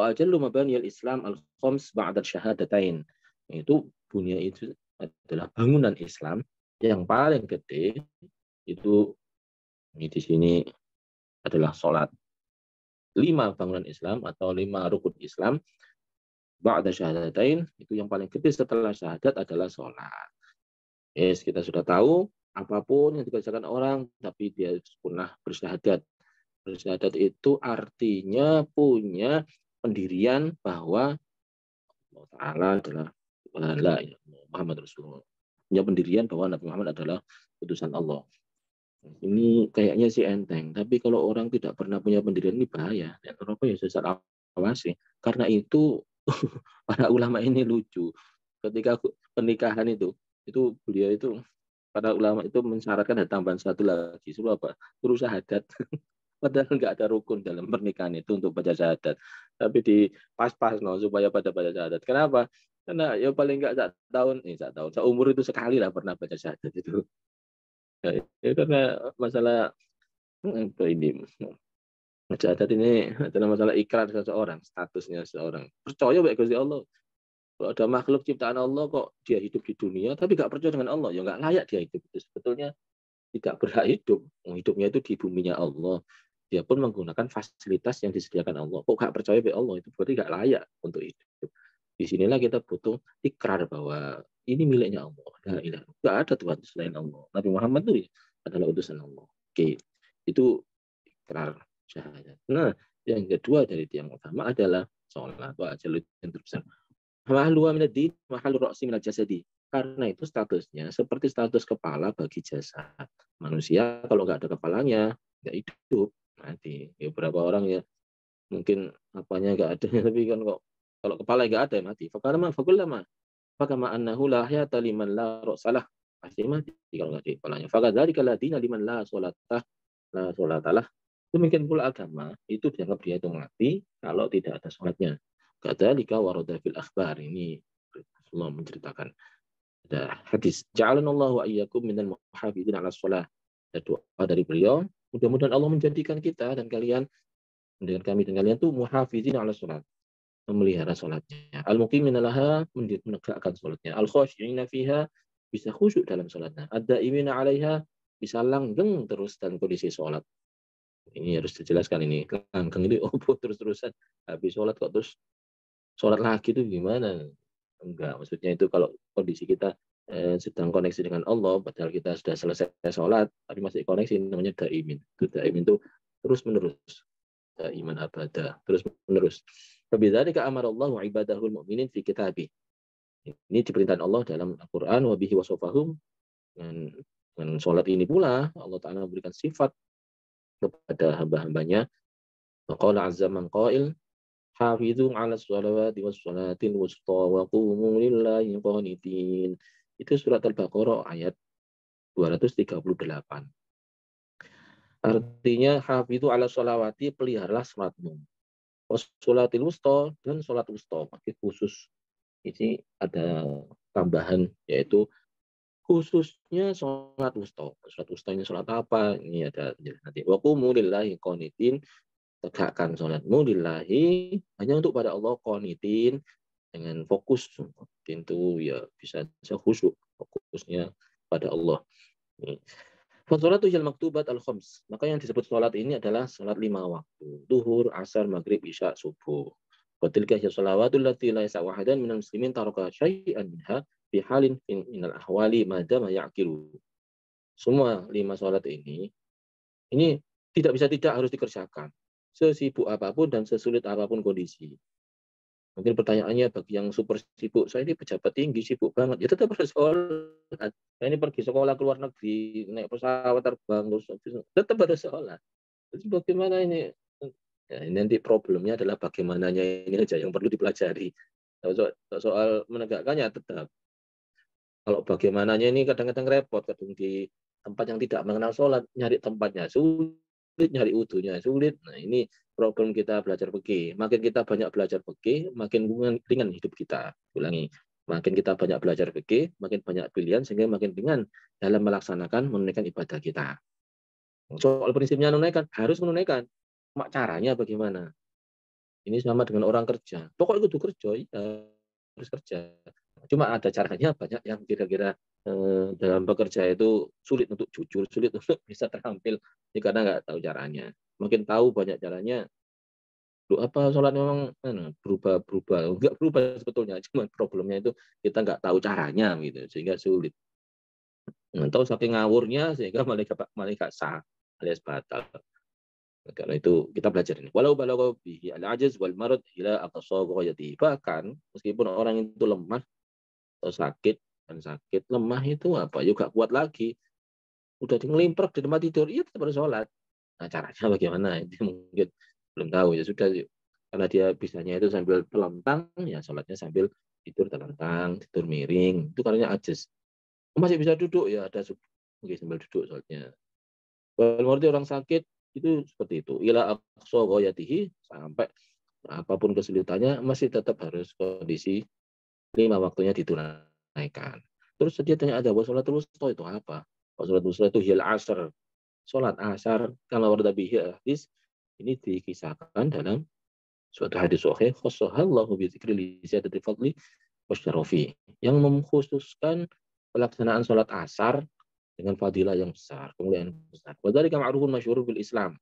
Wa ajallu mabaniyal Islam al-khams ba'da syahadatain. Itu bunya itu adalah bangunan Islam yang paling gede itu ini di sini adalah sholat. 5 bangunan Islam atau 5 rukun Islam ba'da syahadatain itu yang paling gede setelah syahadat adalah sholat. Yes, kita sudah tahu apapun yang dikerjakan orang tapi dia pernah bersyahadat. Bersyahadat itu artinya punya pendirian bahwa Allah Ta'ala adalah Tuhan, Muhammad Rasulullah. Punya pendirian bahwa Nabi Muhammad adalah utusan Allah. Ini kayaknya sih enteng, tapi kalau orang tidak pernah punya pendirian ini bahaya. Ya, kenapa ya sesat awasi? Karena itu para ulama ini lucu. Ketika pernikahan itu beliau itu para ulama itu mensyaratkan ada tambahan satu lagi, suruh apa? Suruh syahadat. Padahal nggak ada rukun dalam pernikahan itu untuk baca syahadat. Tapi di pas-pas no, supaya pada baca syahadat. Kenapa? Karena ya paling nggak satu tahun, seumur itu sekali lah pernah baca syahadat itu. Ya, karena masalah ini syahadat ini adalah masalah ikrar seseorang, statusnya seseorang. Percaya baik Gusti Allah. Kalau ada makhluk ciptaan Allah kok dia hidup di dunia tapi nggak percaya dengan Allah, ya nggak layak dia hidup. Itu sebetulnya tidak berhak hidup. Hidupnya itu di buminya Allah. Dia pun menggunakan fasilitas yang disediakan Allah. Kok nggak percaya pada Allah, itu berarti nggak layak untuk hidup. Disinilah kita butuh ikrar bahwa ini miliknya Allah. Nggak ada Tuhan selain Allah. Nabi Muhammad itu adalah utusan Allah. Oke, itu ikrar syahadat. Nah, yang kedua dari tiang utama adalah sholat. Wah, jalur yang terbesar. Mahluwa minad-din, mahlu ra'si minal jasadi. Karena itu statusnya seperti status kepala bagi jasad. Manusia kalau nggak ada kepalanya, nggak hidup. Nanti ya berapa orang ya mungkin apanya nggak ada, tapi kan kok kalau kepala nggak ada ya mati. Fakama annahu la hayata liman la ra'salah. Pasti mati kalau nggak ada kepalanya. Fakadzalika la dina liman la sholatalah. Demikian pula agama itu dianggap dia itu mati kalau tidak ada sholatnya. Kadzalika warada fil akhbar, ini Rasulullah menceritakan. Ada hadis, ja'alanallahu wa iyyakum minal muhafizin 'ala shalah. Ada doa dari beliau, mudah-mudahan Allah menjadikan kita dan kalian, dengan kami dan kalian tuh muhafizin 'ala shalah, memelihara salatnya. Al-muqimina laha, menegakkan salatnya. Al-khashi'ina fiha, bisa khusyuk dalam salatnya. Ad-da'imina 'alaiha, bisa langgeng terus dalam kondisi salat. Ini harus dijelaskan ini. Langgeng ini terus-terusan habis salat kok terus sholat lagi itu gimana? Enggak, maksudnya itu kalau kondisi kita sedang koneksi dengan Allah, padahal kita sudah selesai sholat, tapi masih koneksi, namanya daimin. Itu daimin itu terus menerus, daiman abada, terus menerus. Fabidzalika amara Allah wa ibadahul mu'minin fi kitabih. Ini diperintahkan Allah dalam Al-Quran, wa bihi wasofahum. Dengan sholat ini pula Allah Ta'ala memberikan sifat kepada hamba-hambanya. Qala azza man qail, hafidzu 'ala sholawati was sholatil wusta wa qumu lillahi qanitin. Itu surat Al-Baqarah ayat 238. Artinya hafidzu 'ala sholawati, peliharalah salatmu. Was sholatil wusta, dan salat wusta, pakai khusus. Ini ada tambahan yaitu khususnya salat wusta. Salat wusta ini salat apa? Ini ada nanti. Wa qumu lillahi qanitin, tegakkan sholatmu lillahi, hanya untuk pada Allah, qanitin, dengan fokus. Tentu ya bisa khusyuk, fokusnya pada Allah. Fasolatu hil maktubat al-khams. Maka yang disebut sholat ini adalah sholat 5 waktu. Duhur, asar, maghrib, isya, subuh. Watilka hiya sholawatul lati la yasa wahadan minal muslimin taraka syai'an minha fi halin minal ahwali madama ya'kilu. Semua 5 sholat ini tidak bisa tidak harus dikerjakan. Sesibuk apapun dan sesulit apapun kondisi. Mungkin pertanyaannya bagi yang super sibuk, saya ini pejabat tinggi, sibuk banget, ya tetap harus sholat. Saya ini pergi sekolah ke luar negeri, naik pesawat terbang, terus tetap harus sholat. Jadi bagaimana ini? Ya, ini nanti problemnya adalah bagaimananya ini aja yang perlu dipelajari. Soal menegakkannya tetap. Kalau bagaimananya ini kadang-kadang repot, kadang di tempat yang tidak mengenal sholat, nyari tempatnya sulit, nyari wudunya sulit. Nah, ini problem kita belajar fikih. Makin kita banyak belajar fikih, makin ringan hidup kita. Ulangi, makin kita banyak belajar fikih, makin banyak pilihan, sehingga makin ringan dalam melaksanakan menunaikan ibadah kita. Soal prinsipnya menunaikan, harus menunaikan. Caranya bagaimana? Ini sama dengan orang kerja. Pokoknya kudu kerja, iya, harus kerja. Cuma ada caranya banyak yang kira-kira dalam bekerja itu sulit untuk jujur, sulit untuk bisa terampil karena nggak tahu caranya. Makin tahu banyak caranya, lu apa sholat memang berubah-berubah. Nggak berubah sebetulnya, cuma problemnya itu kita nggak tahu caranya gitu, sehingga sulit. Nggak tahu saking ngawurnya sehingga malaikat sah alias batal. Karena itu kita belajar ini. Walau balagha bihi al-ajaz wal marad ila aqsa ghayati. Bahkan meskipun orang itu lemah atau sakit dan sakit lemah itu apa? Juga kuat lagi. Udah ngelimprek di tempat tidur, iya tetap harus sholat. Nah caranya bagaimana? Itu mungkin belum tahu ya sudah. Karena dia bisanya itu sambil telentang, ya sholatnya sambil tidur telentang, tidur miring. Itu karena ajaz. Masih bisa duduk ya ada mungkin sambil duduk sholatnya. Berarti orang sakit itu seperti itu. Ila aqsa ghayatihi sampai apapun kesulitannya masih tetap harus kondisi 5 waktunya ditunaikan. Terus dia tanya ada sholat wusta itu apa? Sholat wusta itu hil asr. Sholat asar kalau warda bihi hadis ini dikisahkan dalam suatu hadis sahih khossahallahu bi dzikri li ziyadati fadli wasyarafi yang mengkhususkan pelaksanaan sholat asar dengan fadilah yang besar, kemuliaan besar. Wa dzalika ma'rufun masyhurun bil Islam.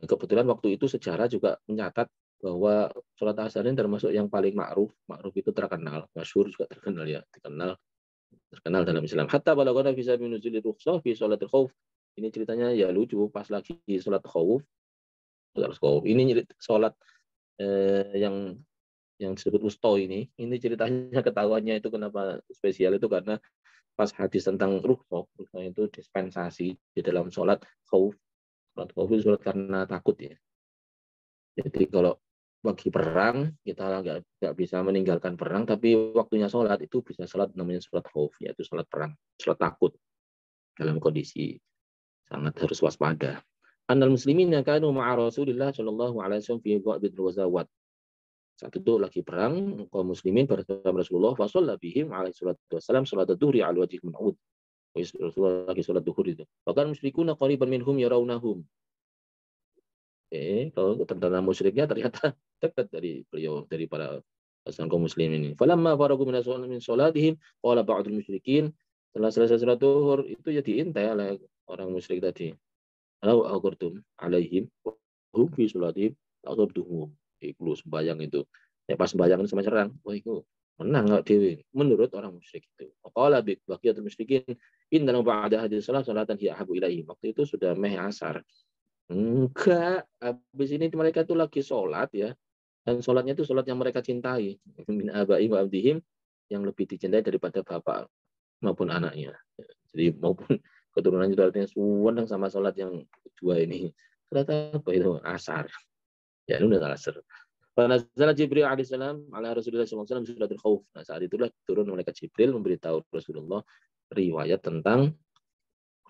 Kebetulan waktu itu sejarah juga mencatat bahwa sholat asar ini termasuk yang paling ma'ruf. Ma'ruf itu terkenal, masyhur juga terkenal ya, terkenal dalam Islam. Hatta balaghana fi sabil nuzuli rukhsah fi sholatil khauf. Ini ceritanya ya lucu, pas lagi sholat khauf, ini sholat yang disebut usto ini ceritanya ketahuannya itu kenapa spesial itu karena pas hadis tentang rukhsah itu dispensasi di dalam sholat khauf. Sholat khauf itu sholat karena takut ya. Jadi kalau bagi perang kita nggak bisa meninggalkan perang, tapi waktunya sholat itu bisa sholat namanya sholat khauf, yaitu sholat perang, sholat takut dalam kondisi sangat harus waspada. Annal muslimin yang kanu ma'a Rasulillah sallallahu alaihi wasallam fi ba'd al-ghazawat. Saat itu lagi perang kaum muslimin bersama Rasulullah fa shalla bihim alaihi salatu wasallam salat adzuhri ala wajhi man'ud. Rasulullah lagi salat zuhur itu. Bahkan musyrikuna qariban minhum yarawnahum. Kalau tentara musyriknya ternyata dekat dari beliau, dari para pasangan kaum muslim ini. Falamma faragu min sholatihim qala ba'dul musyrikin, setelah selesai salat zuhur itu ya diintai oleh orang musyrik tadi. Alau aqartum alaihim hum fi sholatihim aqabtuhum. Iku sembayang itu. Ya pas sembayang sama serang, wah itu menang enggak dewi menurut orang musyrik itu. Qala bi baqiyatul musyrikin inna ba'da hadhihi salat salatan hiya ahabu ilaihi. Waktu itu sudah meh asar. Enggak, habis ini mereka itu lagi sholat ya, dan sholatnya itu sholat yang mereka cintai, min abai wa abdihim, yang lebih dicintai daripada bapak maupun anaknya. Jadi maupun keturunannya itu artinya suwenang sama sholat yang kedua ini. Ternyata apa itu asar, ya ini udah asar. Panazala Jibril alaihissalam ala Rasulullah SAW suratul khauf. Nah saat itulah turun malaikat Jibril memberitahu Rasulullah riwayat tentang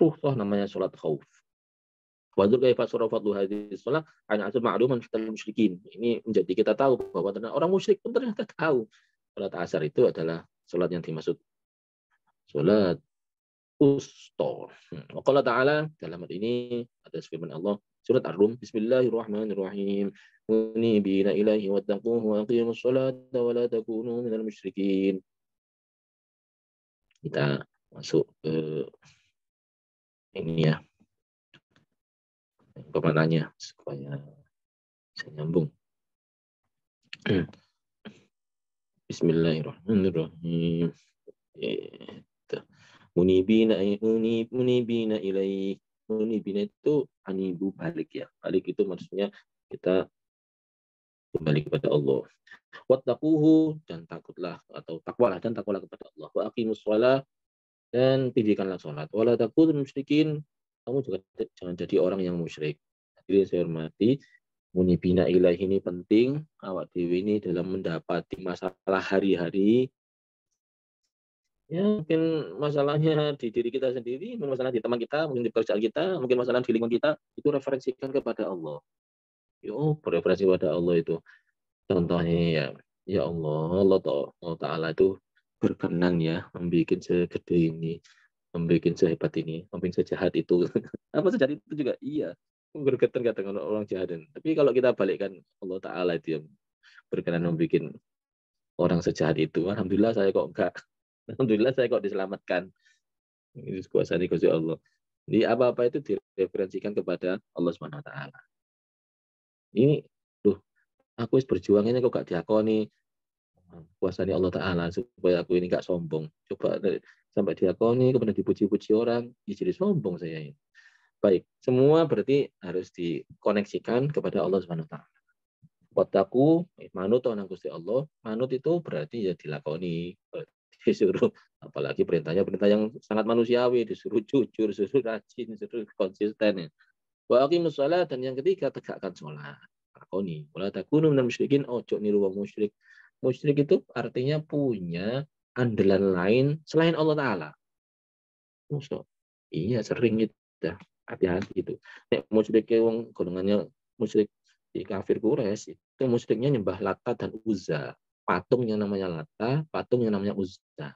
rukhsah namanya sholat khauf. Wadzur kaifa sarafatlu hadhihi shalah an asal ma'luman fital musyrikin. Ini menjadi kita tahu bahwa ternyata orang musyrik pun ternyata tahu salat asar itu adalah salat yang dimaksud salat usta. Wa qala ta'ala dalam hal ini ada firman Allah surat Ar-Rum Bismillahirrahmanirrahim. Munibina ilaihi wattaquhu wa aqimus sholata wa la takunu minal musyrikin. Kita masuk ke ini ya, pemananya supaya bisa nyambung. Bismillahirrahmanirrahim. Munibina ilaih. Munibina itu anibu balik ya. Balik itu maksudnya kita kembali kepada Allah. Wattaquhu dan takutlah atau takwalah dan takwalah kepada Allah. Wa aqimus shalah dan dirikanlah salat. Wala takunul musyrikin. Kamu juga jangan jadi orang yang musyrik. Jadi saya hormati, munibina ilaih ini penting. Awak dewi ini dalam mendapati masalah hari-hari. Ya mungkin masalahnya di diri kita sendiri, mungkin masalah di teman kita, mungkin di pekerjaan kita, mungkin masalah di lingkungan kita, itu referensikan kepada Allah. Yo, bereferensi kepada Allah itu. Contohnya ya Allah, Allah Ta'ala itu berkenan ya, membuat segede ini, membuat sehebat ini, membuat sejahat itu. Apa sejahat itu juga iya. Gregetan kadang orang jahat. Tapi kalau kita balikkan, Allah Ta'ala itu yang berkenan membuat orang sejahat itu. Alhamdulillah saya kok enggak. Alhamdulillah saya kok diselamatkan. Ini kuasa Gusti Allah. Jadi apa-apa itu direferensikan kepada Allah Subhanahu wa taala. Ini loh, aku berjuang ini kok gak diakoni kuasanya Allah taala supaya aku ini gak sombong. Coba sampai diakoni kemudian dipuji-puji orang, ya jadi sombong saya ini. Baik, semua berarti harus dikoneksikan kepada Allah Subhanahu wa taala. Wataku manut nang Gusti Allah, manut itu berarti ya dilakoni, disuruh, apalagi perintahnya perintah yang sangat manusiawi, disuruh jujur, disuruh rajin, disuruh konsisten. Wa aqimus shalah, dan yang ketiga tegakkan sholat. Lakoni. Wala takunu minal musyrikin, ojo niru wong musyrik. Musyrik itu artinya punya andalan lain selain Allah Ta'ala. Musuh. Iya sering itu. Hati-hati itu. Nek musyrik wong golongannya musyrik di kafir Quraisy itu musyriknya nyembah Lata dan Uzza. Patung yang namanya Lata, patung yang namanya Uzza.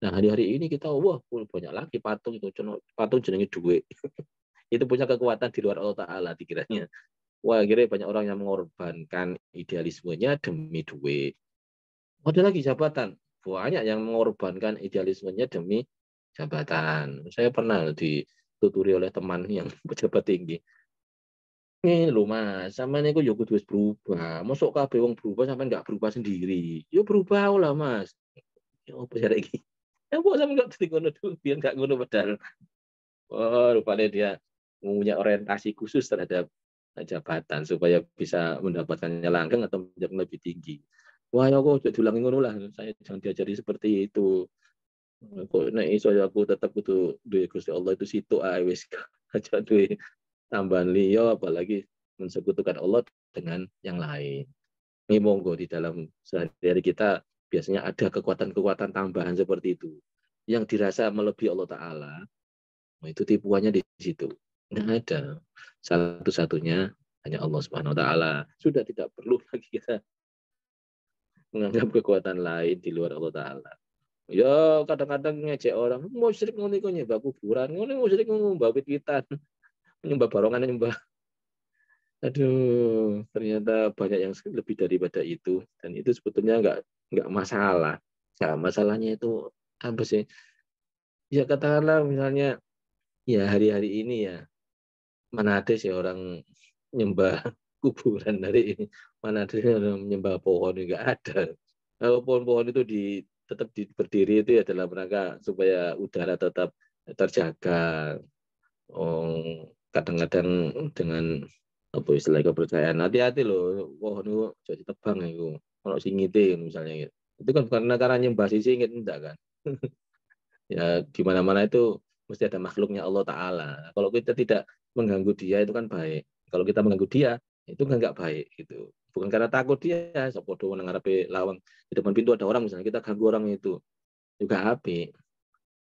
Nah, hari-hari ini kita wah banyak lagi patung itu, patung jenenge duit. Itu punya kekuatan di luar Allah Ta'ala dikiranya. Wah, akhirnya banyak orang yang mengorbankan idealismenya demi duit. Ada lagi jabatan. Banyak yang mengorbankan idealismenya demi jabatan. Saya pernah dituturi oleh teman yang pejabat tinggi. Ini lho mas, sama ini aku ya kudu wis berubah. Masuk kabeh wong berubah sampai nggak berubah sendiri. Ya berubah lah mas. Ya apa sih lagi? Ya kok sampai nggak jadi ngono tuh, biar nggak ngono padahal. Oh, rupanya dia mempunyai orientasi khusus terhadap jabatan supaya bisa mendapatkannya langgeng atau menjadi lebih tinggi. Wah, ya kok diulangi ngono lah. Saya jangan diajari seperti itu. Kok nek iso ya aku tetap kudu duwe Gusti Allah itu situ ae wis aja duwe tambahan liya apalagi mensekutukan Allah dengan yang lain. Ini monggo di dalam sehari-hari kita biasanya ada kekuatan-kekuatan tambahan seperti itu yang dirasa melebihi Allah Ta'ala. Nah, itu tipuannya di situ. Nggak ada. Satu-satunya hanya Allah Subhanahu wa taala. Sudah tidak perlu lagi kita menganggap kekuatan lain di luar Allah taala. Ya kadang-kadang ngejek orang, musyrik ngono iku nyembah kuburan, ngono musyrik nyembah wit-witan, nyembah barongan, nyembah. Aduh, ternyata banyak yang lebih daripada itu dan itu sebetulnya nggak masalah. Nah, masalahnya itu apa sih? Ya katakanlah misalnya ya hari-hari ini ya mana ada sih orang nyembah kuburan dari ini, mana ada orang menyembah pohon, nggak ada. Kalau pohon-pohon itu tetap berdiri itu ya dalam rangka supaya udara tetap terjaga. Oh, kadang-kadang dengan apa istilah kepercayaan, hati-hati loh pohon itu jadi tebang itu kalau singite misalnya gitu. Itu kan bukan karena nyembah si singit enggak kan. Ya di mana-mana itu mesti ada makhluknya Allah Ta'ala. Kalau kita tidak mengganggu dia itu kan baik. Kalau kita mengganggu dia itu kan nggak baik gitu. Bukan karena takut dia, sepodo ngarepe lawang di depan pintu ada orang misalnya kita ganggu orang itu juga api.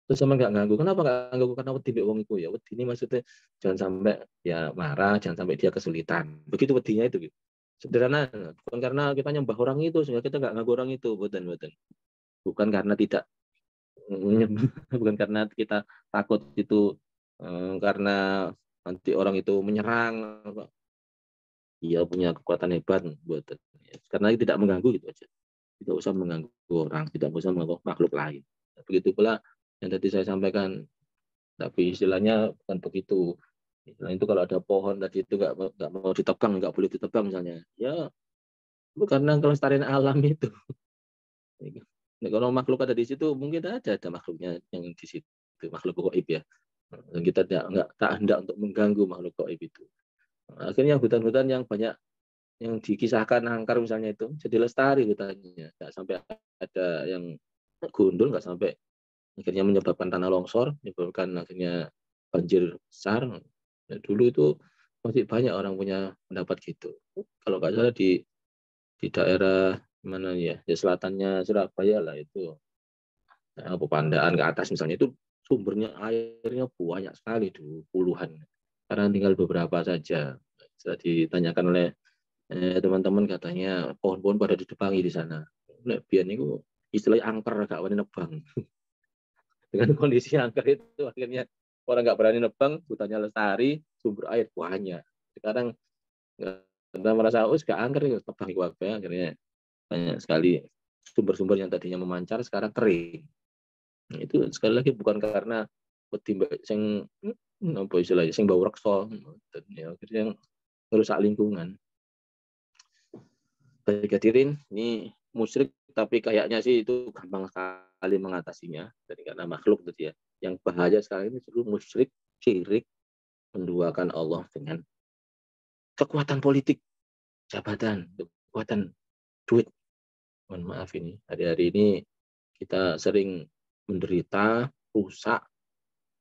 Terus sama nggak ganggu. Kenapa nggak ganggu? Karena wedi wong itu ya. Wedi ini maksudnya jangan sampai ya marah, jangan sampai dia kesulitan. Begitu wedinya itu gitu. Sederhana, bukan karena kita nyembah orang itu sehingga kita nggak ganggu orang itu, bukan. Bukan karena tidak bukan karena kita takut itu karena nanti orang itu menyerang, dia punya kekuatan hebat buat karena tidak mengganggu gitu aja, tidak usah mengganggu orang, tidak usah mengganggu makhluk lain. Begitu pula yang tadi saya sampaikan, tapi istilahnya bukan begitu. Istilahnya itu kalau ada pohon tadi itu nggak mau ditebang, nggak boleh ditebang misalnya, ya itu karena kelestarian alam itu. Nah, kalau makhluk ada di situ, mungkin ada makhluknya yang di situ, makhluk gaib ya. Dan kita tidak tak hendak untuk mengganggu makhluk gaib itu. Akhirnya hutan-hutan yang banyak yang dikisahkan angker misalnya itu jadi lestari hutannya, nggak sampai ada yang gundul, nggak sampai akhirnya menyebabkan tanah longsor, menyebabkan akhirnya banjir besar. Nah, dulu itu masih banyak orang punya pendapat gitu. Kalau nggak salah di daerah mana ya, di selatannya Surabaya lah itu, nah, Pepandaan ke atas misalnya itu sumbernya airnya banyak sekali tuh puluhan. Sekarang tinggal beberapa saja. Setelah ditanyakan oleh teman-teman katanya pohon-pohon pada ditebangi di sana. Nek biyen niku istilahnya angker gak wani nebang. Dengan kondisi angker itu akhirnya orang nggak berani nebang, hutannya lestari, sumber air banyak. Sekarang karena merasa gak angker itu tebang kabeh, akhirnya banyak sekali sumber-sumber yang tadinya memancar sekarang kering. Nah, itu sekali lagi bukan karena wedi sing apa istilahnya sing bau reksa, ya akhirnya merusak lingkungan. Baik hadirin, ini musyrik tapi kayaknya sih itu gampang sekali mengatasinya. Jadi karena makhluk tadi ya. Yang bahaya sekarang ini justru musyrik, syirik, menduakan Allah dengan kekuatan politik, jabatan, kekuatan duit. Mohon maaf ini, hari-hari ini kita sering menderita, rusak,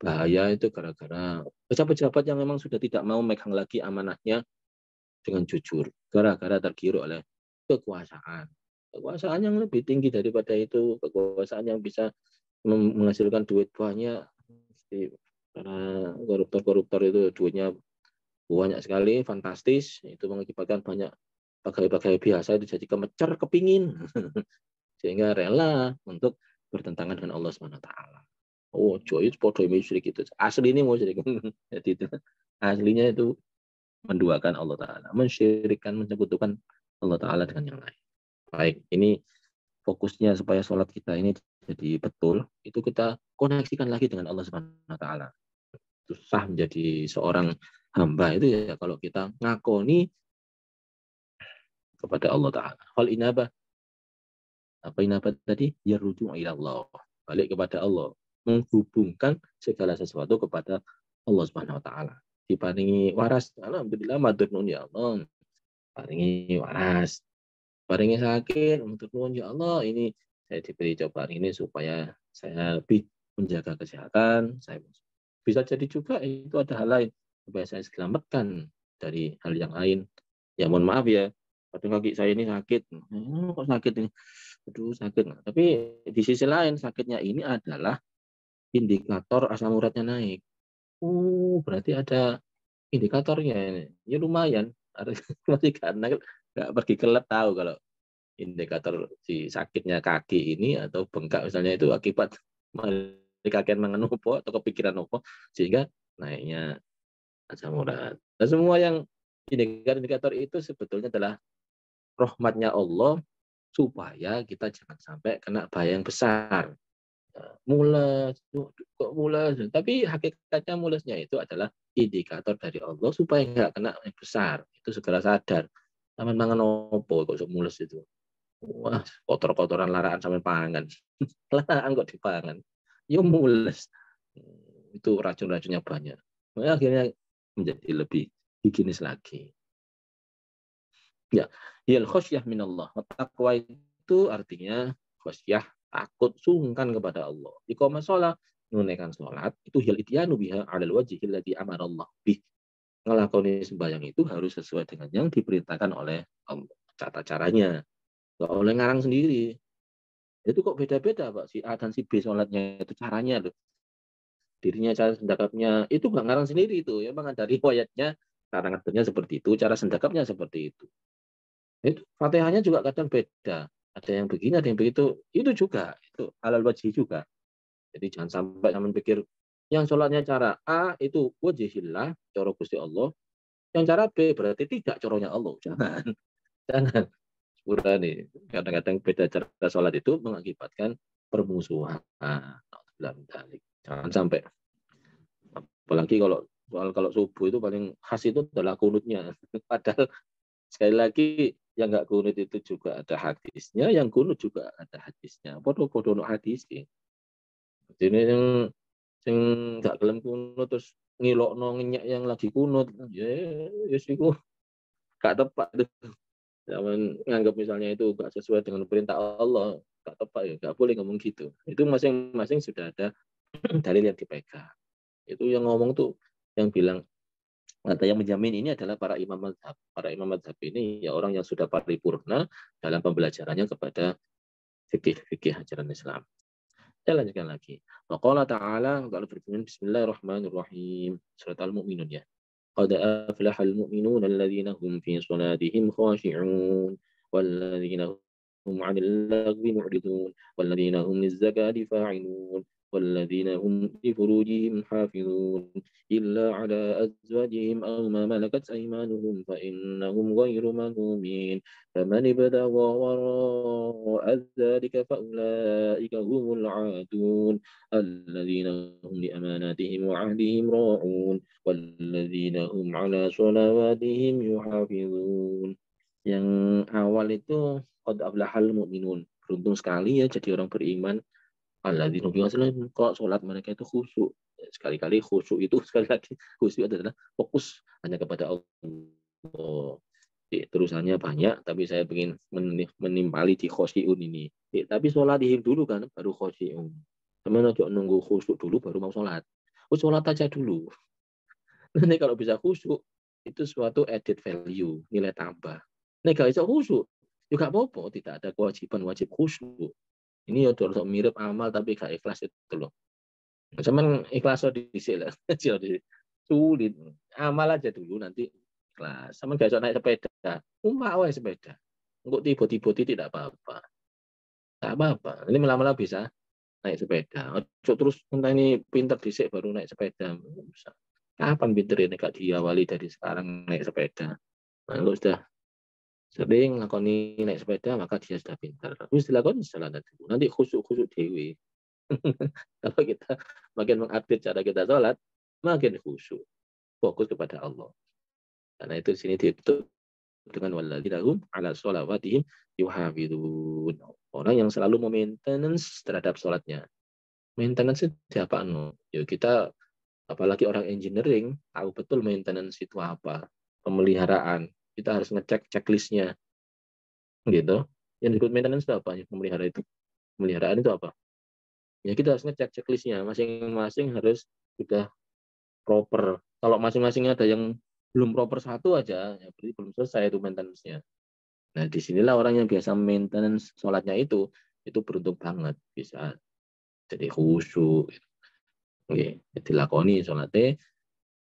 bahaya itu gara-gara pejabat-pejabat yang memang sudah tidak mau megang lagi amanahnya dengan jujur, gara-gara tergiur oleh kekuasaan. Kekuasaan yang lebih tinggi daripada itu, kekuasaan yang bisa menghasilkan duit banyak. Para koruptor-koruptor itu duitnya banyak sekali, fantastis. Itu mengakibatkan banyak pegawai-pegawai biasa itu jadi kemecer, kepingin. Sehingga rela untuk bertentangan dengan Allah SWT. Oh, itu podo musyrik itu. Asli ini musyrik. Jadi itu aslinya itu menduakan Allah Ta'ala, mensyirikkan, menyekutukan Allah Ta'ala dengan yang lain. Baik, ini fokusnya supaya sholat kita ini jadi betul, itu kita koneksikan lagi dengan Allah Subhanahu wa Ta'ala. Susah menjadi seorang hamba itu ya kalau kita ngakoni kepada Allah Ta'ala. Hal inabah, apa inabah tadi? Ya rujuk ila Allah. Balik kepada Allah. Menghubungkan segala sesuatu kepada Allah Subhanahu wa Ta'ala. Diparingi waras, alhamdulillah matur nuwun ya Allah. Paringi waras. Paringi sakit, matur nuwun ya Allah, ini saya diberi cobaan ini supaya saya lebih menjaga kesehatan. Saya bisa jadi juga itu ada hal lain supaya saya selamatkan dari hal yang lain. Ya mohon maaf ya, kadang kaki saya ini sakit. Kok sakit ini? Aduh sakit. Tapi di sisi lain sakitnya ini adalah indikator asam uratnya naik. Berarti ada indikatornya ini. Ya lumayan. Masih karena nggak pergi ke lab tahu kalau indikator si sakitnya kaki ini atau bengkak misalnya itu akibat kakian mangan opo atau kepikiran opo sehingga naiknya asam urat. Dan semua yang indikator-indikator itu sebetulnya adalah rahmatnya Allah supaya kita jangan sampai kena bahaya yang besar. Mules, kok mules. Tapi hakikatnya mulesnya itu adalah indikator dari Allah supaya nggak kena yang besar. Itu segera sadar. Taman mangan opo kok mules itu. Wah, kotor-kotoran laraan sampai pangan. Laraan kok dipangan. Ya mules. Itu racun-racunnya banyak. Makanya akhirnya menjadi lebih higienis lagi. Ya, yal khosyah minallah. Takwa itu artinya khosyah, takut, sungkan kepada Allah. Iqamah sholat, menunaikan sholat, itu hil ityanu biha alal wajhil ladzi amara Allah bih. Ngelakoni sembahyang itu harus sesuai dengan yang diperintahkan oleh Allah. Tata caranya. Nggak oleh ngarang sendiri. Itu kok beda-beda Pak, si A dan si B sholatnya itu caranya loh. Dirinya cara sendakapnya itu nggak ngarang sendiri itu. Ya memang dari riwayatnya, cara ngaturnya seperti itu, cara sendakapnya seperti itu. Itu Fatihahnya juga kadang beda. Ada yang begini, ada yang begitu. Itu juga, itu alal wajhi juga. Jadi jangan sampai kamu pikir yang sholatnya cara A itu wajhillah, cara Gusti Allah. Yang cara B berarti tidak caranya Allah. Jangan. Jangan. Nih kadang-kadang beda cara sholat itu mengakibatkan permusuhan. Jangan sampai. Apalagi kalau subuh itu paling khas itu adalah kunutnya. Padahal sekali lagi yang nggak kunut itu juga ada hadisnya, yang kunut juga ada hadisnya. Podo-podo no hadis. Ini yang nggak gelem kunut terus ngilokno ngenyak yang lagi kunut, ya siku gak tepat. Jangan nganggap misalnya itu nggak sesuai dengan perintah Allah, nggak tepat ya, nggak boleh ngomong gitu. Itu masing-masing sudah ada dalil yang dipegang. Itu yang ngomong tuh, yang bilang atau yang menjamin ini adalah para imam mazhab. Para imam mazhab ini ya orang yang sudah paripurna dalam pembelajarannya kepada fikih ajaran Islam. Saya lanjutkan lagi. Waqala ta'ala, kalau berfirman Bismillahirrahmanirrahim. Surat Al-Mu'minun ya. قد أفلح المؤمنون الذين هم في صلاتهم خاشعون والذين هم عن اللغو معرضون والذين هم للزكاة فاعلون والذين هم لفروجهم حافظون إلا على أزواجهم أو ما ملكت أيمانهم فإنهم غير ملومين فمن ابتغى وراء ذلك فأولئك هم العادون الذين هم لأماناتهم وعهدهم راعون والذين هم على صلواتهم يحافظون. Yang awal itu qad aflahal mu'minun. Beruntung sekali ya jadi orang beriman. Alladzina hum fi kok sholat mereka itu khusyuk. Sekali-kali khusyuk itu sekali lagi khusyuk adalah fokus hanya kepada Allah. Terusannya banyak, tapi saya ingin menimpali di khosyi'un ini. Tapi sholat dihim dulu kan, baru khosyi'un. Teman aja nunggu khusyuk dulu baru mau sholat. Sholat aja dulu. Nanti kalau bisa khusyuk, itu suatu added value, nilai tambah. Nek gak bisa khusyuk, juga apa-apa, tidak ada kewajiban wajib khusyuk. Ini ya udah mirip amal tapi gak ikhlas itu loh. Cuman ikhlas di sini lah, sulit. Amal aja dulu nanti ikhlas. Sama gak bisa naik sepeda, wae sepeda. Enggak tiba-tiba tidak apa-apa. Gak apa-apa. Ini malah bisa naik sepeda. Ojo terus entah ini pinter dhisik baru naik sepeda. Bisa. Kapan pinter ini gak diawali dari sekarang naik sepeda? Nah, kalau sudah sering lakoni naik sepeda maka dia sudah pintar. Terus dilakoni setelah dulu. Nanti khusyuk dewi. Kalau kita makin mengupdate cara kita sholat, makin khusyuk, fokus kepada Allah. Karena itu di sini ditutup dengan walladzina hum ala sholawatihim yuhafidun. Orang yang selalu maintenance terhadap sholatnya. Maintenance itu apa? Ya kita, apalagi orang engineering, tahu betul maintenance itu apa. Pemeliharaan. Kita harus ngecek checklistnya. Gitu. Yang disebut maintenance itu apa? Memelihara itu. Pemeliharaan itu apa? Ya kita harus ngecek checklistnya. Masing-masing harus sudah proper. Kalau masing-masing ada yang belum proper satu aja, ya berarti belum selesai itu maintenance-nya. Nah, disinilah orang yang biasa maintenance sholatnya itu beruntung banget. Bisa jadi khusyuk. Oke, dilakoni sholatnya,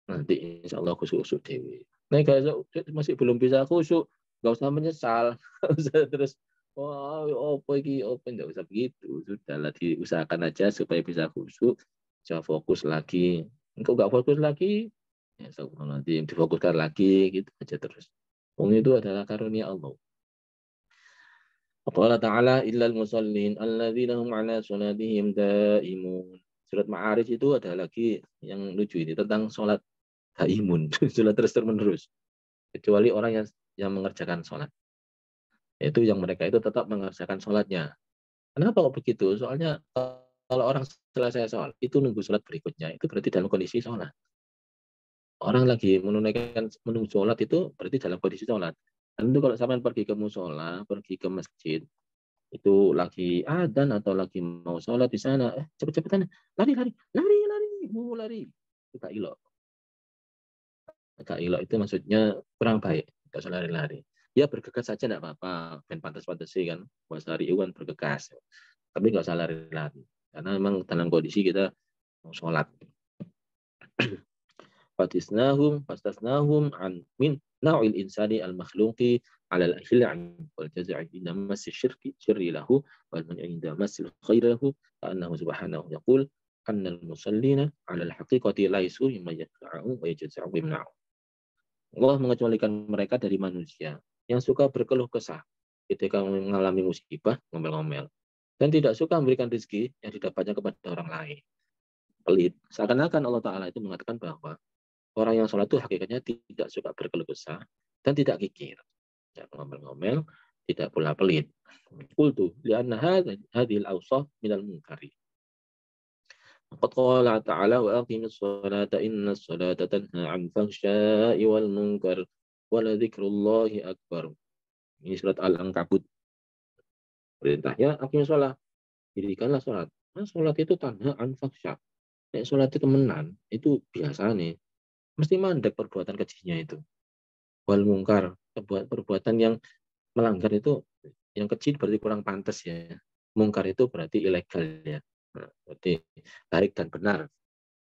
nanti insya Allah khusyuk dewi. Nah, kalau masih belum bisa khusyuk, nggak usah menyesal. Nggak usah terus, wah, apa ini, apa, nggak usah begitu. Sudahlah, diusahakan aja supaya bisa khusyuk. Coba fokus lagi. Engkau nggak fokus lagi, ya nanti difokuskan lagi, gitu aja terus. Itu adalah karunia Allah. Allah Ta'ala illal musallin alladzina hum ala salatihim daimun. Surat Ma'arij itu ada lagi yang lucu ini tentang sholat daimun, sholat terus-menerus. Kecuali orang yang mengerjakan sholat. Yaitu yang mereka itu tetap mengerjakan sholatnya. Kenapa kok begitu? Soalnya kalau orang selesai sholat, itu nunggu sholat berikutnya. Itu berarti dalam kondisi sholat. Orang lagi menunggu sholat itu berarti dalam kondisi sholat. Dan itu kalau sampai pergi ke musola, pergi ke masjid, itu lagi adzan atau lagi mau sholat di sana, cepet-cepetan, lari, itu gak ilok. Gak ilok itu maksudnya kurang baik, gak usah lari-lari. Ya bergegas saja enggak apa-apa, ben pantas-pantasi kan, bahasa Iwan bergegas. Tapi gak usah lari-lari, karena memang dalam kondisi kita mau sholat. fastasnahum an min nau'il insani al-makhluqi ala al-hil'an wal jaza'i inda massi syirri lahu wal man'i inda massi khairahu annahu subhanahu yaqul anna al-musallina ala al-haqiqati laisu mimma yaqra'u wa yajza'u bimna'u. Allah mengecualikan mereka dari manusia yang suka berkeluh kesah ketika mengalami musibah, ngomel-ngomel, dan tidak suka memberikan rezeki yang didapatnya kepada orang lain. Pelit. Seakan-akan Allah Ta'ala itu mengatakan bahwa orang yang sholat itu hakikatnya tidak suka berkeluh kesah dan tidak kikir. Tidak ngomel-ngomel, tidak pula pelit. Qultu li'anna hadhil awsaf minal munkari. Qad qala ta'ala wa aqimis salata inna salata tanha 'anil fahsya'i wal munkar wa la dzikrullahi akbar. Ini surat Al-Ankabut. Perintahnya aqimis shalah. Dirikanlah sholat. Nah, sholat itu tanha 'an fahsya'. Nek sholat itu temenan, itu biasa nih. Mesti mandek perbuatan kejinya itu. Wal mungkar, perbuatan yang melanggar itu, yang kecil berarti kurang pantas ya. Mungkar itu berarti ilegal ya. Nah, berarti baik dan benar.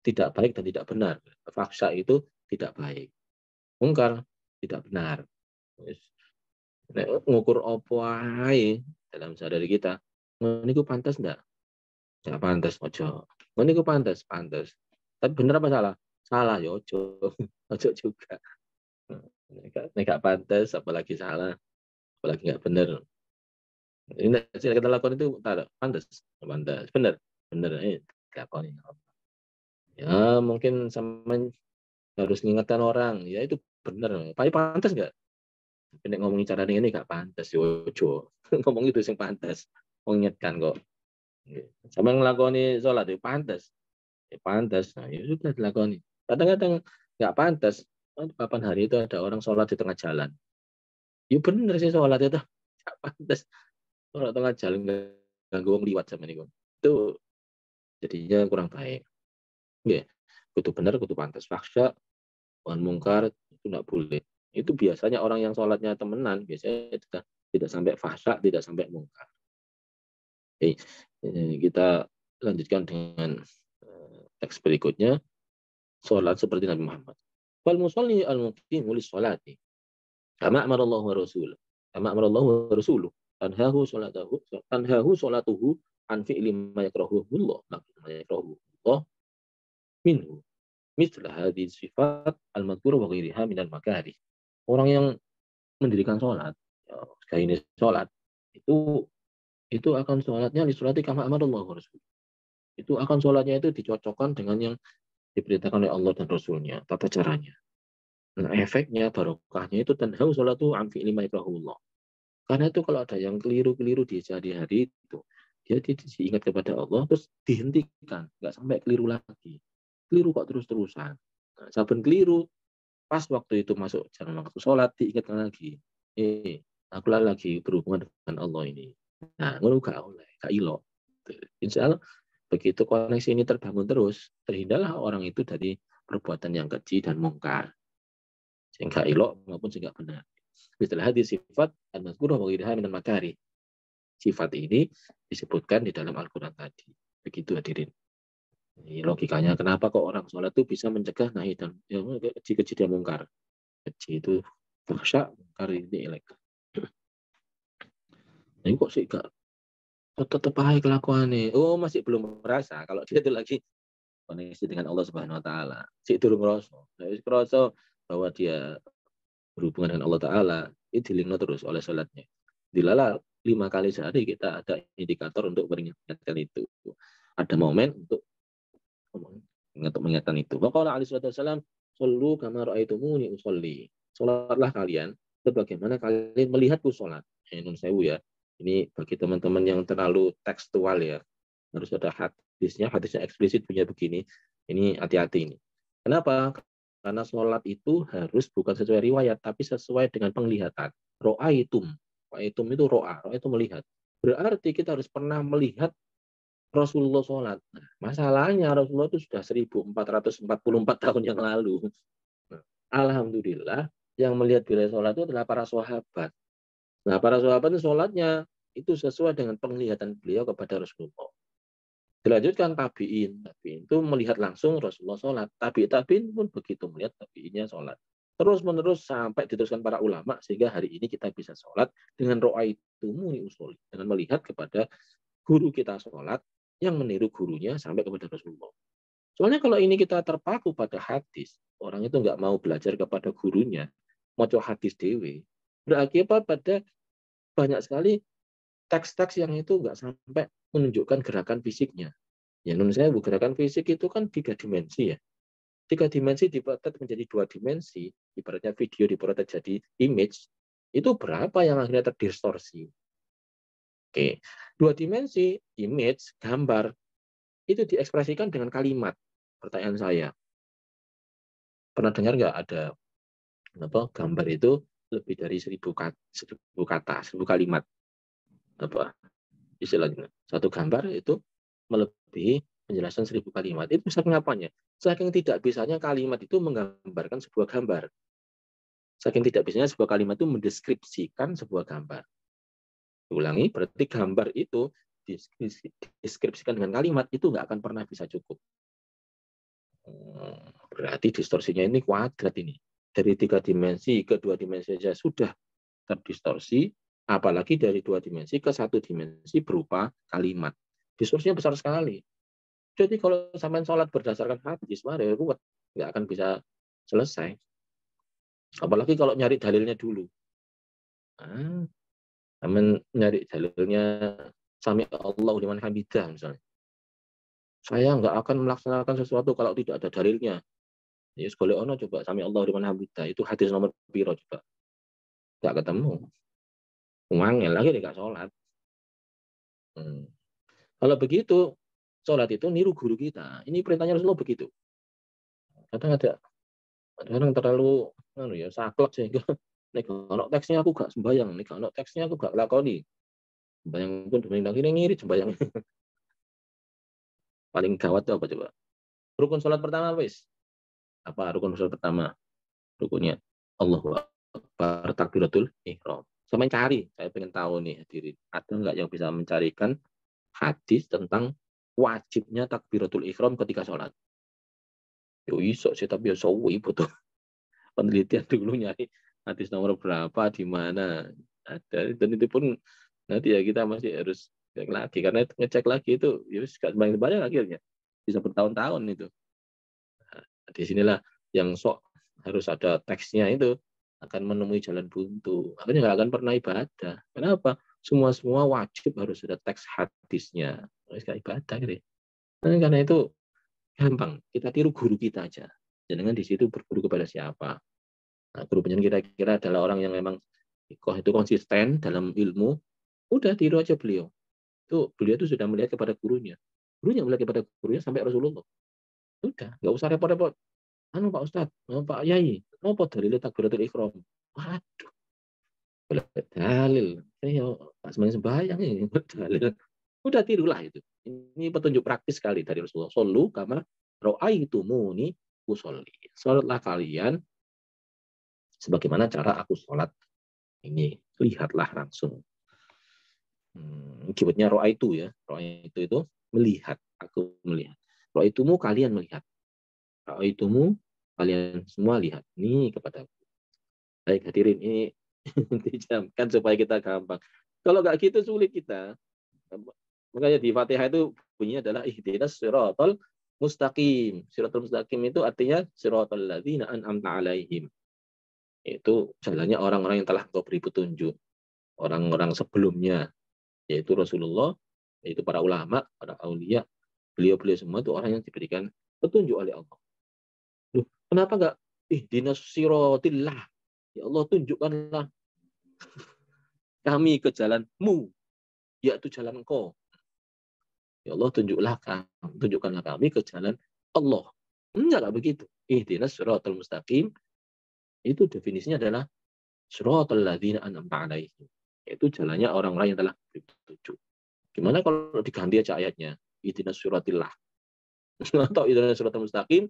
Tidak baik dan tidak benar. Faksa itu tidak baik. Mungkar tidak benar. Ngukur opo ae dalam sadari kita. Ini pantas enggak? Nggak pantas, ojo. Ini ku pantas, pantas. Tapi bener apa salah? Salah ya ojo. Ojo juga. Nggak pantas, apalagi salah, apalagi nggak bener. Ini yang kita lakukan itu pantas, pantas, bener, bener. Lakukan. Ya mungkin sama harus mengingatkan orang. Ya itu bener. Tapi pantas nggak? Nek ngomongin cara ini nggak pantas, yo ojo. Ngomong itu yang pantas. Mengingatkan kok. Sama ngelakoni sholat itu pantas. Ya, pantas. Nah, ya sudah dilakoni. Kadang-kadang nggak pantas. Kapan hari itu ada orang sholat di tengah jalan. Ya bener sih sholat itu. Nggak pantas. Sholat tengah jalan ganggu wong liwat sama ini. Itu jadinya kurang baik. Ya, kudu bener, kudu pantas. Faksa, wan mungkar, itu nggak boleh. Itu biasanya orang yang sholatnya temenan, biasanya tidak sampai fahsya, tidak sampai mungkar. Oke, kita lanjutkan dengan teks berikutnya. Sholat seperti Nabi Muhammad. Wal musalli al-muqimu lis-sholati. Kama amarallahu wa rasuluh. Kama amarallahu wa rasuluh. Tanhahu sholatuhu an fi'li ma yakrahuhu Allah. Ma yakrahuhu Allah minhu. Mislah hadhihi sifat al-madhkurah wa ghairiha minal makarih. Orang yang mendirikan sholat, ya, kayak ini sholat, itu akan sholatnya disolati kama amarallahu wa rasuluh. Itu akan sholatnya itu dicocokkan dengan yang diperintahkan oleh Allah dan Rasulnya, tata caranya. Nah, efeknya, barokahnya itu tanhau sholatu an fi'li ma yakrahullah. Karena itu kalau ada yang keliru-keliru di sehari-hari itu, dia diingat kepada Allah, terus dihentikan, nggak sampai keliru lagi. Keliru kok terus-terusan. Nah, saben keliru, pas waktu itu masuk jalan waktu sholat, diingatkan lagi. Aku lagi berhubungan dengan Allah ini. Nah, ngono gak oleh, gak ilok. Insya Allah, begitu koneksi ini terbangun terus, terhindarlah orang itu dari perbuatan yang keji dan mungkar. Sehingga ilok maupun sehingga benar. Istilah hadis sifat al-mazkurah wa ghairuha minal makari. Sifat ini disebutkan di dalam Al-Quran tadi. Begitu hadirin. Ini logikanya kenapa kok orang sholat itu bisa mencegah nahi dan ya, keji-keji dan mungkar. Keji itu fahsya, mungkar ini ilegal. Nah, ini kok sih gak tetap aja kelakuannya. Oh, masih belum merasa kalau dia itu lagi koneksi dengan Allah Subhanahu wa taala. Si durung ngrasa. Nek ngrasa bahwa dia berhubungan dengan Allah taala, itu dilingno terus oleh salatnya. Dilala 5 kali sehari kita ada indikator untuk mengingatkan itu. Ada momen untuk mengingatkan itu. Waqala alaihi wasallam, "Shallu kama ra'aitumuni usolli." Salatlah kalian sebagaimana kalian melihatku salat. Nun sewu ya. Ini bagi teman-teman yang terlalu tekstual ya. Harus ada hadisnya eksplisit punya begini. Ini hati-hati ini. Kenapa? Karena sholat itu harus bukan sesuai riwayat, tapi sesuai dengan penglihatan. Ro'aitum. Ro'aitum itu ro'a. Ro'a itu melihat. Berarti kita harus pernah melihat Rasulullah sholat. Nah, masalahnya Rasulullah itu sudah 1444 tahun yang lalu. Nah, alhamdulillah yang melihat beliau sholat itu adalah para sahabat. Nah, para sahabat itu sholatnya itu sesuai dengan penglihatan beliau kepada Rasulullah. Dilanjutkan tabi'in. Tabi'in itu melihat langsung Rasulullah sholat. Tabi'in pun begitu melihat tabi'innya sholat. Terus-menerus sampai diteruskan para ulama sehingga hari ini kita bisa sholat dengan ro'aitumuni usoli. Dengan melihat kepada guru kita sholat yang meniru gurunya sampai kepada Rasulullah. Soalnya kalau ini kita terpaku pada hadis, orang itu nggak mau belajar kepada gurunya, mau hadis dewe, berakibat pada banyak sekali teks-teks yang itu nggak sampai menunjukkan gerakan fisiknya. Ya, menurut saya gerakan fisik itu kan 3 dimensi ya. 3 dimensi diprotek menjadi 2 dimensi, ibaratnya video diprotek jadi image, itu berapa yang akhirnya terdistorsi? Oke, 2 dimensi, image, gambar, itu diekspresikan dengan kalimat. Pertanyaan saya, pernah dengar nggak ada gambar itu lebih dari 1000 kata, 1000 kalimat? Apa istilahnya? Satu gambar itu melebihi penjelasan 1000 kalimat. Itu saking apanya? Saking tidak bisanya kalimat itu menggambarkan sebuah gambar. Saking tidak bisanya sebuah kalimat itu mendeskripsikan sebuah gambar. Ulangi, berarti gambar itu deskripsikan dengan kalimat itu nggak akan pernah bisa cukup. Berarti distorsinya ini kuadrat ini. Dari 3 dimensi ke 2 dimensi saja sudah terdistorsi, apalagi dari 2 dimensi ke 1 dimensi berupa kalimat. Diskursnya besar sekali. Jadi kalau sampai sholat berdasarkan hadis, mari ruwet, nggak akan bisa selesai. Apalagi kalau nyari dalilnya dulu. Ah, nyari dalilnya sami Allah liman hamidah misalnya. Saya nggak akan melaksanakan sesuatu kalau tidak ada dalilnya. Ya sekali ono coba sami Allah liman hamidah itu hadis nomor piro coba. Nggak ketemu. Wangel lagi nggak sholat. Hmm. Kalau begitu, sholat itu niru guru kita. Ini perintahnya Rasulullah begitu. Kadang ada orang terlalu ya saklek sehingga nek ono teksnya aku gak sembayang, nek ono teksnya aku gak lakoni. Sembayang pun demi lagi ngiri sembayang. Paling gawat itu apa coba? Rukun sholat pertama wis. Apa rukun sholat pertama? Rukunnya Allahu Akbar takbiratul ihram. Sama cari, saya pengen tahu nih hadirin, ada nggak yang bisa mencarikan hadis tentang wajibnya takbiratul ihram ketika sholat? Yo iso sih tapi yo suwi butuh penelitian dulu nyari hadis nomor berapa di mana ada, dan itu pun nanti ya kita masih harus cek lagi karena itu ngecek lagi itu ya gak banyak akhirnya bisa bertahun-tahun itu. Nah, di sinilah yang sok harus ada teksnya itu akan menemui jalan buntu, akhirnya nggak akan pernah ibadah. Kenapa? Semua wajib harus ada teks hadisnya, harus gak ibadah gitu. Nah, karena itu gampang kita tiru guru kita aja, jangan di situ berguru kepada siapa. Nah, guru penyen kita kira adalah orang yang memang itu konsisten dalam ilmu, udah tiru aja beliau. Beliau itu sudah melihat kepada gurunya. Gurunya melihat kepada gurunya sampai Rasulullah. Udah, nggak usah repot-repot. Anu Pak Ustadz, Pak Yai, apa dalil takbiratul ihram? Waduh, dalil. Saya pas sembahyang ini dalil. Udah tirulah itu. Ini petunjuk praktis sekali dari Rasulullah. Sallu kama ra'aitumuni usolli. Salatlah kalian sebagaimana cara aku sholat ini. Lihatlah langsung. Keywordnya roa itu ya. Roa itu melihat. Aku melihat. Roa itumu kalian melihat. Roa itumu kalian semua lihat. Ini kepada aku. Baik hadirin, ini dijamkan supaya kita gampang. Kalau nggak gitu sulit kita. Makanya di Fatihah itu bunyinya adalah ihdinas siratal mustaqim. Siratal mustaqim itu artinya siratal ladzina an'amta alaihim. Itu jalannya orang-orang yang telah engkau beri petunjuk. Orang-orang sebelumnya, yaitu Rasulullah, yaitu para ulama, para aulia, beliau-beliau semua itu orang yang diberikan petunjuk oleh Allah. Loh, kenapa enggak ihdinas siratillah? Ya Allah, tunjukkanlah kami ke jalanmu, yaitu jalan Engkau. Ya Allah, tunjukkanlah kami ke jalan Allah. Enggak begitu. Ihdinas siratal mustaqim itu definisinya adalah siratal ladzina an'amta alaihim. Itu jalannya orang-orang yang telah diberi petunjuk. Gimana kalau diganti aja ayatnya? Ihdinas siratillah. Atau ihdinas siratal mustaqim,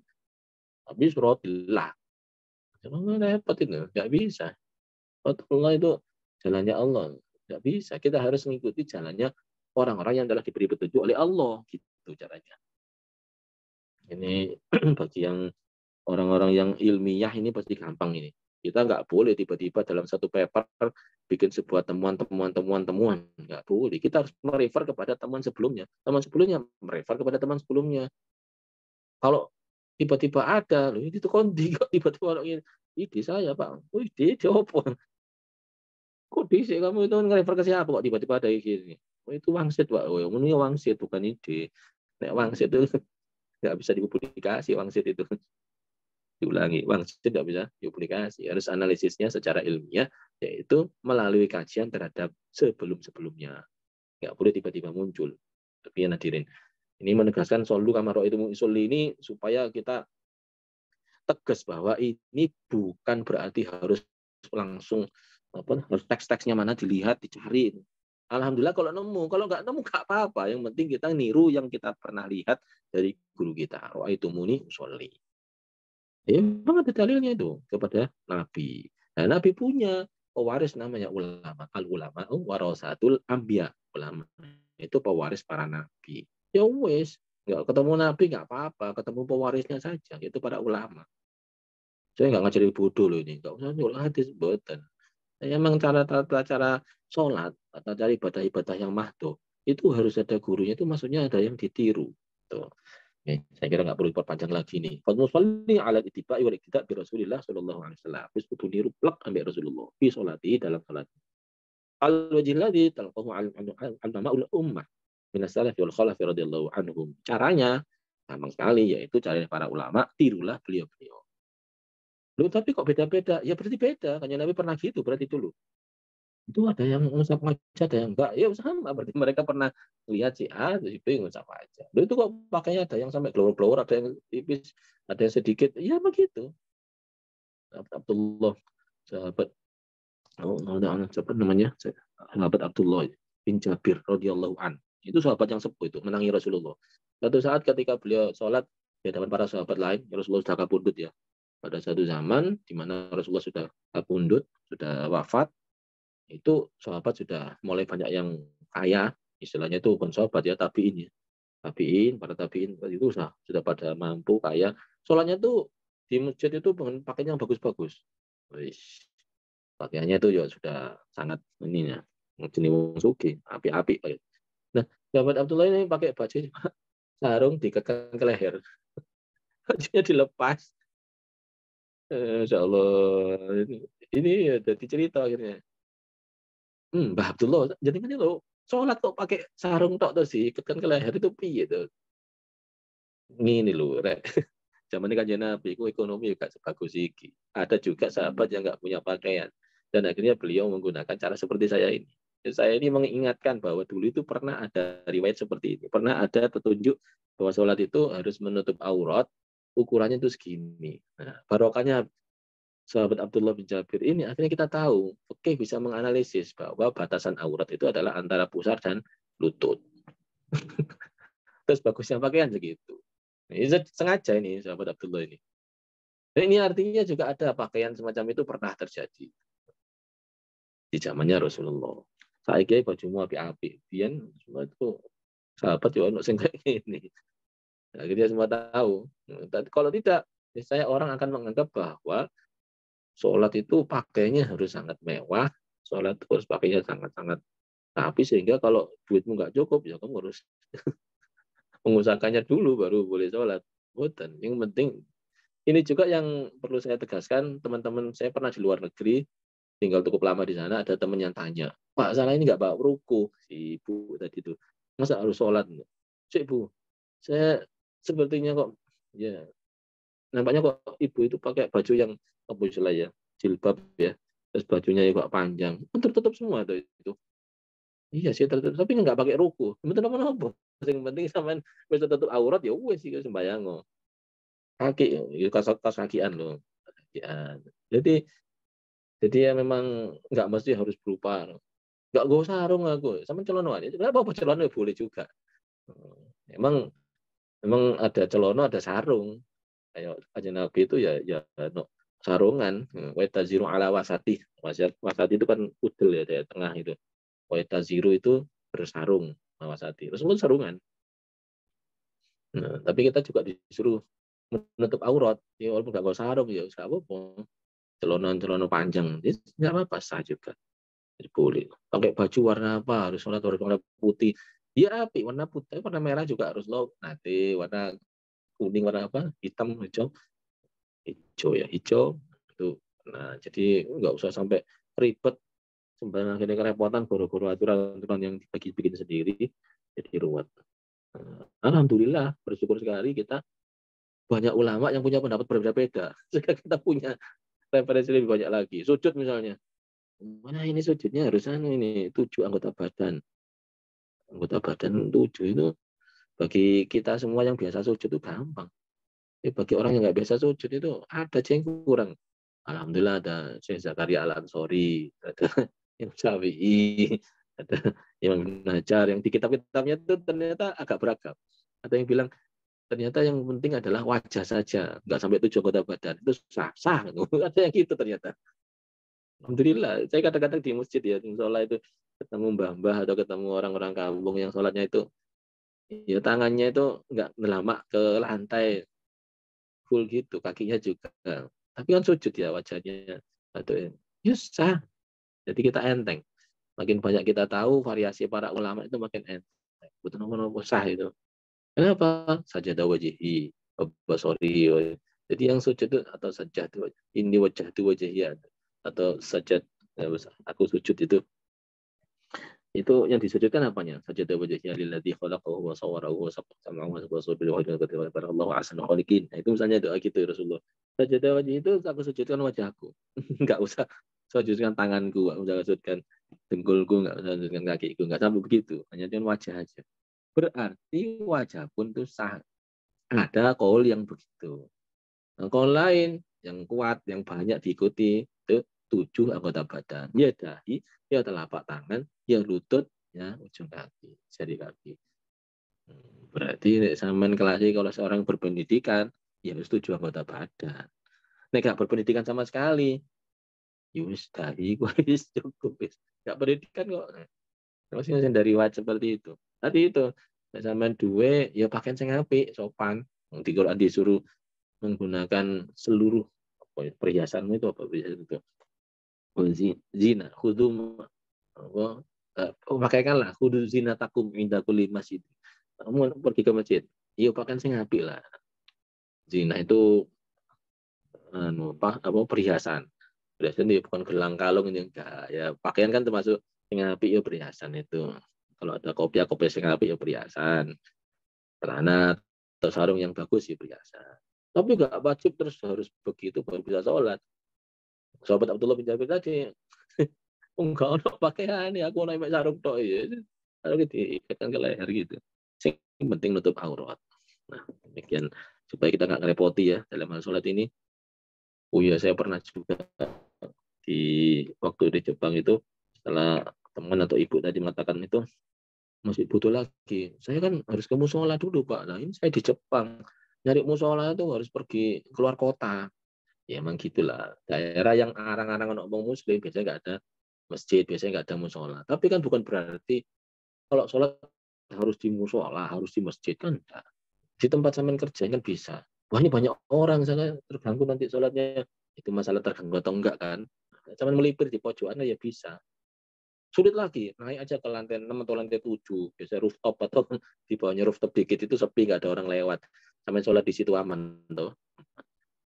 tapi siratillah. Repot itu, nggak bisa. Allah itu jalannya Allah. Nggak bisa. Kita harus mengikuti jalannya orang-orang yang telah diberi petunjuk oleh Allah. Gitu caranya. Ini bagi yang orang-orang yang ilmiah ini pasti gampang ini. Kita nggak boleh tiba-tiba dalam satu paper bikin sebuah temuan. Nggak boleh. Kita harus merefer kepada teman sebelumnya. Teman sebelumnya merefer kepada teman sebelumnya. Kalau tiba-tiba ada, loh itu kondi kok tiba-tiba orang ini, ide saya Pak. Oh ide apa? Kok sih kamu itu nge-refer ke siapa kok tiba-tiba ada gini? Oh itu wangsit Pak. Oh ini wangsit bukan ide. Nek wangsit itu nggak bisa dipublikasi wangsit itu. Diulangi, wangsit tidak bisa dipublikasi. Harus analisisnya secara ilmiah, yaitu melalui kajian terhadap sebelum-sebelumnya. Nggak boleh tiba-tiba muncul. Tapi hadirin, ini menegaskan solu kamar itu usul ini supaya kita tegas bahwa ini bukan berarti harus langsung harus teks-teksnya mana dilihat, dicari. Alhamdulillah kalau nggak nemu nggak apa-apa. Yang penting kita niru yang kita pernah lihat dari guru kita. Itu muni usolli. Ya, memang ada dalilnya itu kepada Nabi. Nah, Nabi punya pewaris namanya ulama. Al-ulama warasatul anbiya. Ulama itu pewaris para nabi. Ya wes, nggak ketemu nabi nggak apa-apa, ketemu pewarisnya saja, itu para ulama. Saya nggak ngajari bodoh loh ini, nggak usah nyuruh hadis buatan. Emang cara sholat atau cari ibadah-ibadah yang mahdoh itu harus ada gurunya, itu maksudnya ada yang ditiru. Tuh. Saya kira nggak perlu diperpanjang lagi nih. Fadlu sholli ala ittiba'i wal iqtida' bi Rasulillah sallallahu alaihi wasallam. Wis kudu niru plek ambek Rasulullah fi sholati dalam salat. Al wajil ladzi talaqahu al-ulama'ul ummah min as-salaf wal khalaf radhiyallahu anhum. Caranya gampang sekali, yaitu cara para ulama, tirulah beliau-beliau. Loh, tapi kok beda-beda? Ya berarti beda. Kanjeng Nabi pernah gitu berarti dulu. Itu ada yang ngusap wajah, ada yang enggak. Ya sama, berarti mereka pernah lihat si A, si B ngusap wajah. Loh, itu kok pakainya ada yang sampai glower-glower, ada yang tipis, ada yang sedikit. Ya begitu. Abdullah, sahabat, siapa namanya? Sahabat Abdullah bin Jabir radhiyallahu an. Itu sahabat yang sepuh itu, menangi Rasulullah. Suatu saat ketika beliau sholat di hadapan para sahabat lain, Rasulullah sudah kabundut ya. Pada satu zaman di mana Rasulullah sudah kabundut, sudah wafat, itu sahabat sudah mulai banyak yang kaya, istilahnya itu bukan sahabat ya, tabiin ya. Tabiin, para tabiin itu sudah pada mampu, kaya. Sholatnya tuh di masjid itu pakainya yang bagus-bagus. Pakaiannya itu ya sudah sangat ininya, jenis wong sugih, api-api. Nah, sahabat Abdullah ini pakai baju sarung dikekang ke leher. Bajunya dilepas. Insya Allah. Ini ya jadi cerita akhirnya. Mbah Abdullah, jadi kan lo sholat kok pakai sarung tok tuh sih, ikutkan ke leher itu piye tuh. Ngini lho, rek. Zaman ini kan Nabi, ku ekonomi gak sebagus iki. Ada juga sahabat yang nggak punya pakaian. Dan akhirnya beliau menggunakan cara seperti saya ini. Saya ini mengingatkan bahwa dulu itu pernah ada riwayat seperti ini. Pernah ada petunjuk bahwa sholat itu harus menutup aurat, ukurannya itu segini. Nah, barokahnya sahabat Abdullah bin Jabir ini, akhirnya kita tahu, oke, bisa menganalisis bahwa batasan aurat itu adalah antara pusar dan lutut. Terus bagusnya pakaian segitu. Ini sengaja ini sahabat Abdullah ini. Dan ini artinya juga ada pakaian semacam itu pernah terjadi di zamannya Rasulullah. Saya kira bajumu api-api. Biar semua itu sahabat juga untuk kayak ini. Akhirnya semua tahu. Tapi kalau tidak, saya orang akan menganggap bahwa sholat itu pakainya harus sangat mewah. Sholat harus pakainya sangat-sangat rapi, sehingga kalau duitmu nggak cukup, ya kamu harus mengusahakannya dulu baru boleh sholat. Bukan. Yang penting, ini juga yang perlu saya tegaskan, teman-teman saya pernah di luar negeri, tinggal cukup lama di sana, ada teman yang tanya, Pak, sana ini nggak bawa ruku, si ibu tadi itu, masa harus sholat? Cik Bu, saya sepertinya kok, ya nampaknya kok ibu itu pakai baju yang apa istilah ya, jilbab ya, terus bajunya juga panjang, tertutup semua tuh itu. Iya sih tertutup, tapi nggak pakai ruku. Betul apa? Yang penting sampean bisa tutup aurat ya wes sih sembayang. Kaki, ya, kaos kakian loh. Kakian. Jadi ya memang nggak mesti harus berupa. Nggak gue sarung aku, sama celana aja. Nggak apa-apa celana boleh juga. Emang memang ada celana, ada sarung. Kayak aja Nabi itu ya no, sarungan. Wetaziru ala wasati. Wasati itu kan udel ya, dari tengah itu. Wetaziru itu bersarung wasati. Rasulullah sarungan. Nah, tapi kita juga disuruh menutup aurat. Ya walaupun nggak sarung ya nggak apa-apa. Celana panjang, nggak apa-apa sah juga. Jadi boleh. Pakai baju warna apa? Harus warna putih. Ya api warna putih, warna merah juga harus lo. Nanti warna kuning, warna apa? Hitam, hijau ya hijau. Itu. Nah, jadi nggak usah sampai ribet sembarang ini kerepotan goro-goro aturan-aturan yang dibagi-bikin sendiri jadi ruwet. Alhamdulillah bersyukur sekali kita banyak ulama yang punya pendapat berbeda-beda. Sehingga kita punya referensi lebih banyak lagi. Sujud misalnya. Mana ini sujudnya harusnya ini 7 anggota badan. Anggota badan 7 itu bagi kita semua yang biasa sujud itu gampang. Bagi orang yang nggak biasa sujud itu ada yang kurang. Alhamdulillah ada Syekh Zakaria Al-Ansori, ada yang Syafi'i, ada yang Najar, yang di kitab-kitabnya itu ternyata agak beragam. Ada yang bilang ternyata yang penting adalah wajah saja, nggak sampai 7 anggota badan. Itu sah. Ada yang gitu ternyata. Alhamdulillah, saya kadang-kadang di masjid ya, di musola itu ketemu mbah-mbah atau ketemu orang-orang kampung yang sholatnya itu, ya tangannya itu nggak nelamak ke lantai full gitu, kakinya juga. Tapi kan sujud ya wajahnya, atau ya sah. Jadi kita enteng. Makin banyak kita tahu variasi para ulama itu makin enteng. Betul nopo sah itu. Kenapa? Sajadah wajihi, basori. Jadi yang sujud itu atau sajdah ini wajah itu wajahiyah atau sajad aku sujud itu yang disujudkan apanya? Sajadah wajahiyah lilladzi khalaqahu wa sawwarahu wa samahu wa basara wa barakallahu ahsanul khaliqin. Nah, itu misalnya doa gitu Rasulullah. Sajadah wajah itu aku sujudkan wajahku. Enggak usah sujudkan tanganku, enggak usah sujudkan dengkulku, enggak usah sujudkan kakiku, enggak sampai begitu. Hanya cuma wajah aja. Berarti wajah pun itu sah. Ada kaul yang begitu. Nah, kaul lain yang kuat, yang banyak diikuti itu 7 anggota badan. Ya dahi, ya telapak tangan, ya lutut, ya ujung kaki, jari kaki. Berarti sampean kelas kalau seorang berpendidikan, ya harus 7 anggota badan. Nek gak berpendidikan sama sekali, ya wis dahi, wis cukup wis. Gak pendidikan kok. Maksudnya dari wajah seperti itu. Tadi itu, sampean duwe, ya pakaian sing apik, sopan. Di Quran disuruh menggunakan seluruh perhiasanmu itu apa perhiasan itu zina khudum pakaikanlah khudu zina takum inda kulli masjid. Kamu pergi ke masjid, iya pakaian sing apik lah. Zina itu apa perhiasan itu bukan gelang kalung ini enggak ya, pakaian kan termasuk sing apik ya perhiasan itu. Kalau ada kopiah sing apik ya perhiasan, celana atau sarung yang bagus ya perhiasan. Tapi nggak wajib terus harus begitu baru bisa sholat. Sahabat Abdullah bin Jabir tadi, enggak ono pakaian ya, aku naik sarung tok ya. Lalu diikatkan ke leher gitu. Yang penting nutup aurat. Nah, demikian supaya kita nggak ngerepoti ya dalam hal sholat ini. Oh iya, saya pernah juga di waktu di Jepang itu, setelah teman atau ibu tadi mengatakan itu masih butuh lagi. Saya kan harus ke musola dulu Pak. Nah ini saya di Jepang. Nyari musola itu harus pergi keluar kota. Ya emang gitulah. Daerah yang arang-arang ngomong muslim biasanya nggak ada masjid, biasanya nggak ada musola. Tapi kan bukan berarti kalau sholat harus di musola, harus di masjid kan enggak. Di tempat sampean kerja kan bisa. Wah ini banyak orang, saya terganggu nanti sholatnya. Itu masalah terganggu atau enggak kan. Sampean melipir di pojokan ya bisa. Sulit lagi, naik aja ke lantai 6 atau lantai 7. Biasanya rooftop atau di bawahnya rooftop dikit itu sepi, nggak ada orang lewat. Sampai sholat di situ aman. Tuh.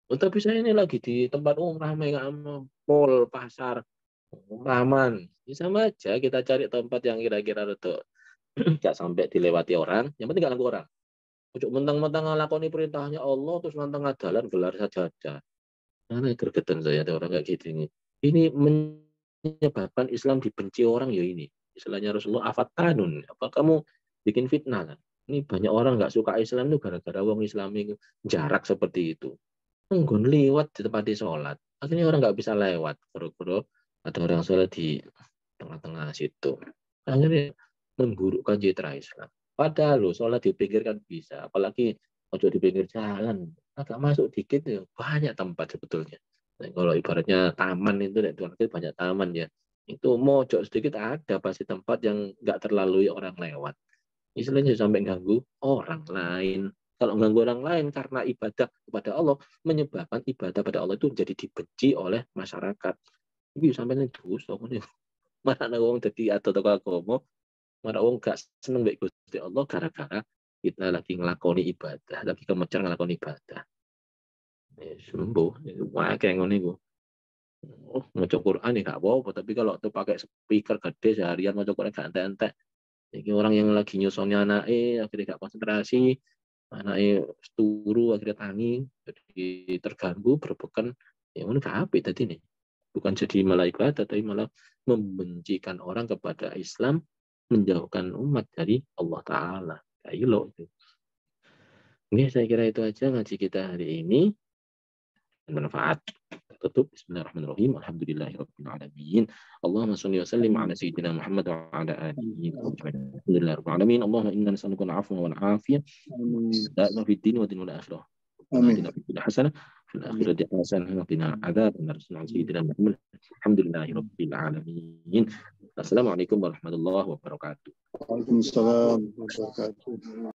Oh, tapi saya ini lagi di tempat ramai, mall, pasar, aman. Ya, sama aja kita cari tempat yang kira-kira itu nggak sampai dilewati orang. Yang penting nggak ganggu orang. Ujuk mentang-mentang ngelakoni perintahnya Allah, terus nantang adalan gelar sajadah. Mana gergetan saya ada orang kayak gitu ini. Ini menyebabkan Islam dibenci orang ya ini. Istilahnya Rasulullah afatanun. Apa kamu bikin fitnah kan? Ini banyak orang nggak suka Islam itu gara-gara wong Islami jarak seperti itu. Nggon liwat di tempat di sholat. Akhirnya orang nggak bisa lewat. Bro-bro ada orang sholat di tengah-tengah situ. Akhirnya mengburukkan citra Islam. Padahal lo sholat di pinggir kan bisa. Apalagi ojo di pinggir jalan. Agak masuk dikit ya banyak tempat sebetulnya. Nah, kalau ibaratnya taman itu banyak taman ya. Itu mojok sedikit ada pasti tempat yang nggak terlalui orang lewat. Istilahnya sampai ganggu orang lain. Kalau ganggu orang lain karena ibadah kepada Allah menyebabkan ibadah pada Allah itu jadi dibenci oleh masyarakat. Ini sampai dosa mana wong jadi atau agama, mana wong gak seneng mek Gusti Allah gara-gara kita lagi ngelakoni ibadah, lagi kemecer ngelakoni ibadah. Sembuh, wah kayak ngono iku. Oh, maca Quran ya gak apa-apa, tapi kalau tuh pakai speaker gede seharian maca Quran gak entek-entek. Ini orang yang lagi nyusunnya anaknya akhirnya gak konsentrasi, anaknya turu akhirnya tangi, jadi terganggu, berbekan. Ya ngono gak apik tadi nih. Bukan jadi malah ibadah, tapi malah membencikan orang kepada Islam, menjauhkan umat dari Allah Ta'ala. Kayak lo. Oke, saya kira itu aja ngaji kita hari ini. Bermanfaat. Tutup. Bismillahirrahmanirrahim. Alhamdulillahirabbil alamin. Allahumma shalli wa sallim ala sayyidina Muhammad wa ala alihi Alhamdulillahirabbil alamin. Allahumma inna nas'aluka al-'afwa wal 'afiyah. Da'na fid din wa din wal akhirah. آمين في الدنيا حسنة في الآخرة حسنة وقنا عذاب النار سيدنا محمد الحمد لله رب العالمين السلام عليكم ورحمة الله وبركاته. وعليكم السلام ورحمة الله وبركاته.